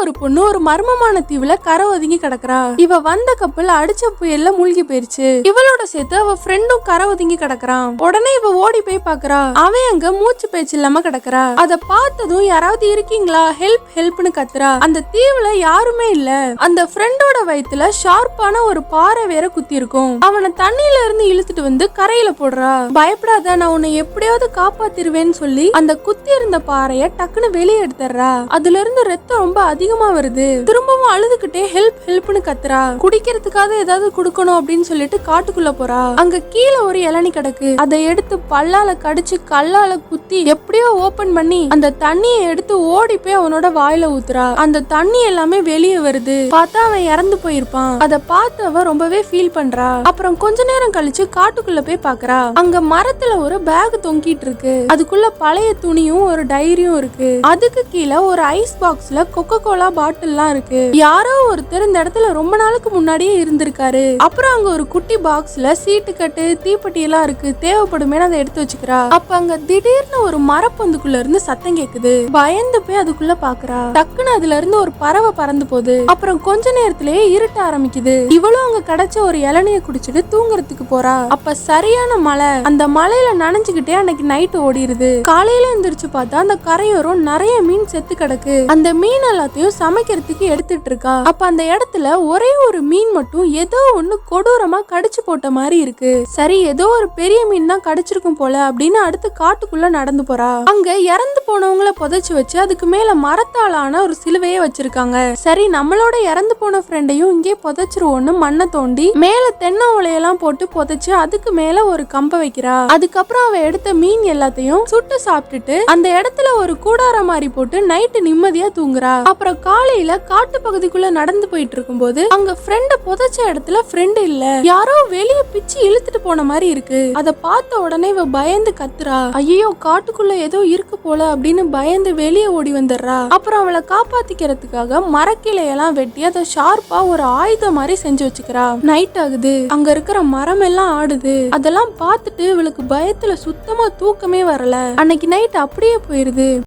ஒரு பொண்ணு ஒரு மர்மமான தீவுல கரை ஒதுங்கி கிடக்குறா. இவ வந்த கப்பல் அடிச்ச புயல்ல மூழ்கி போயிருச்சு. இவளோட சேர்த்து அவ ஃப்ரெண்டும் கரை ஒதுங்கி கிடக்குறான். உடனே இவ ஓடி போய் பாக்குறா. அவன் அங்க மூச்சு பேச்சு இல்லாம கிடக்குறா. அத பார்த்ததும் யாராவது இருக்கீங்களா, ஹெல்ப் ஹெல்ப்னு கத்துறா. அந்த தீவுல யாருமே இல்ல. அந்த ஃப்ரெண்டோட வயித்துல ஷார்ப்பான ஒரு பாறை வேற குத்தி இருக்கும். அவனை தண்ணியில இருந்து இழுத்துட்டு வந்து கரையில போடுறா. பயப்படாத, நான் உன்னை எப்படியாவது காப்பாத்திருவேன்னு சொல்லி அந்த குத்தி இருந்த பாறைய டக்குன்னு வெளியே எடுத்துறா. அதுல இருந்து ரத்தம் ரொம்ப அதிகமா வருது. திரும்பவும் அழுதுகிட்டே ஹெல்ப் ஹெல்ப்னு கத்துறா. குடிக்கிறதுக்காக ஏதாவது குடுக்கணும் அப்படின்னு சொல்லிட்டு காட்டுக்குள்ள போறா. அங்க கீழே ஒரு இளநீ கிடக்கு. அதை எடுத்து பல்லால கடிச்சு கல்லால குத்தி எப்படியோ ஓபன் பண்ணி அந்த தண்ணியை எடுத்து ஓடி போய் அவனோட வாயில ஊத்துறா. அந்த தண்ணி எல்லாமே வெளியே வருது. பார்த்தா அவன் இறந்து போயிருப்பான். அதை பார்த்து அவ ரொம்பவே ஃபீல் பண்றா. அப்புறம் கொஞ்ச நேரம் கழிச்சு காட்டுக்குள்ள போய் பாக்குறா. அங்க மரத்துல ஒரு பேக் தொங்கிட்டு இருக்கு. அதுக்குள்ள பழைய துணியும் ஒரு டைரியும் இருக்கு. அதுக்கு கீழே ஒரு ஐஸ் பாக்ஸ்ல கொக்கோ கோலா பாட்டில்லாம் இருக்கு. யாரோ ஒருத்தர் இந்த இடத்துல ரொம்ப நாளுக்கு முன்னாடியே இருந்திருக்காரு. அப்புறம் அங்க ஒரு குட்டி பாக்ஸ்ல சீட்டு கட்டு தீப்பெட்டி எல்லாம் இருக்கு. தேவைப்படுமே அதை எடுத்து வச்சுக்கிறா. அப்ப அங்க திடீர்னு ஒரு மரப்பொந்துக்குள்ள இருந்து சத்தம் கேக்குது. பயந்து போய் அதுக்குள்ள பாக்குறா. டக்குன்னு அதுல இருந்து ஒரு பறவை பறந்து போகுது. அப்புறம் கொஞ்ச நேரத்திலேயே இருட்ட ஆரம்பிக்குது. இவளும் அங்க கிடைச்ச ஒரு இளநியை குடிச்சிட்டு தூங்குறதுக்கு போறா. அப்ப சரியான மழை. அந்த மழையில நனைஞ்சுக்கிட்டே அன்னைக்கு நைட் ஓடிடுது. காலையில எந்திரிச்சு பார்த்தா அந்த கரையோரம் நிறைய மீன் செத்து கிடக்கு. அந்த மீன் எல்லாத்தையும் சமைக்கிறதுக்கு எடுத்துட்டு இருக்கா. அப்ப அந்த இடத்துல ஒரே ஒரு மீன் மட்டும் ஏதோ ஒண்ணு கொடூரமா கடிச்சு போட்ட மாதிரி இருக்கு. சரி, ஏதோ ஒரு பெரிய மீன் தான் கடிச்சிருக்கும் போல அப்படின்னு அடுத்து காட்டுக்குள்ள நடந்து போறா. அங்க இறந்து போனவங்கள புதைச்சு வச்சு அதுக்கு மேல மரத்தாலான ஒரு சிலுவையே வச்சிருக்காங்க. சரி, நம்மளோட இறந்து போன ஃப்ரெண்டையும் இங்கே புதைச்சிருவோன்னு மண்ணை தோண்டி மேல தென்னை ஓலையெல்லாம் போட்டு புதைச்சு அதுக்கு மேல ஒரு கம்ப வைக்கிறா. அதுக்கப்புறம் அவ எடுத்த மீன் எல்லாத்தையும் சுட்டு சாப்பிட்டுட்டு அந்த இடத்துல ஒரு கூடார மாதிரி போட்டு நைட்டு நிம்மதியா தூங்குறா. அப்புறம் காலையில காட்டு பகுதிக்குள்ள நடந்து போயிட்டு இருக்கும் போது அங்க ஃப்ரெண்ட புதைச்ச இடத்துல ஃப்ரெண்ட் இல்ல. யாரோ வெளிய பிச்சு இழுத்துட்டு போன மாதிரி இருக்கு. அத பார்த்த உடனே இவ பயந்து கத்துறா. ஐயோ, காட்டுக்குள்ள ஏதோ இருக்கு போல அப்படின்னு பயந்து வெளியே ஓடி வந்துடுறா. அப்புறம் அவளை காப்பாத்திக்கிறதுக்காக மரக்கிளையெல்லாம் வெட்டி அதை ஷார்ப்பா ஒரு ஆயுதம் மாதிரி செஞ்சு வச்சுக்கிறா. நைட் ஆகுது. அங்க இருக்கிற மரம் எல்லாம் ஆடுது. அதெல்லாம் பார்த்துட்டு இவளுக்கு பயத்துல சுத்தமா தூக்கமே வரல. அன்னைக்கு நைட் அப்படியே போயிருது.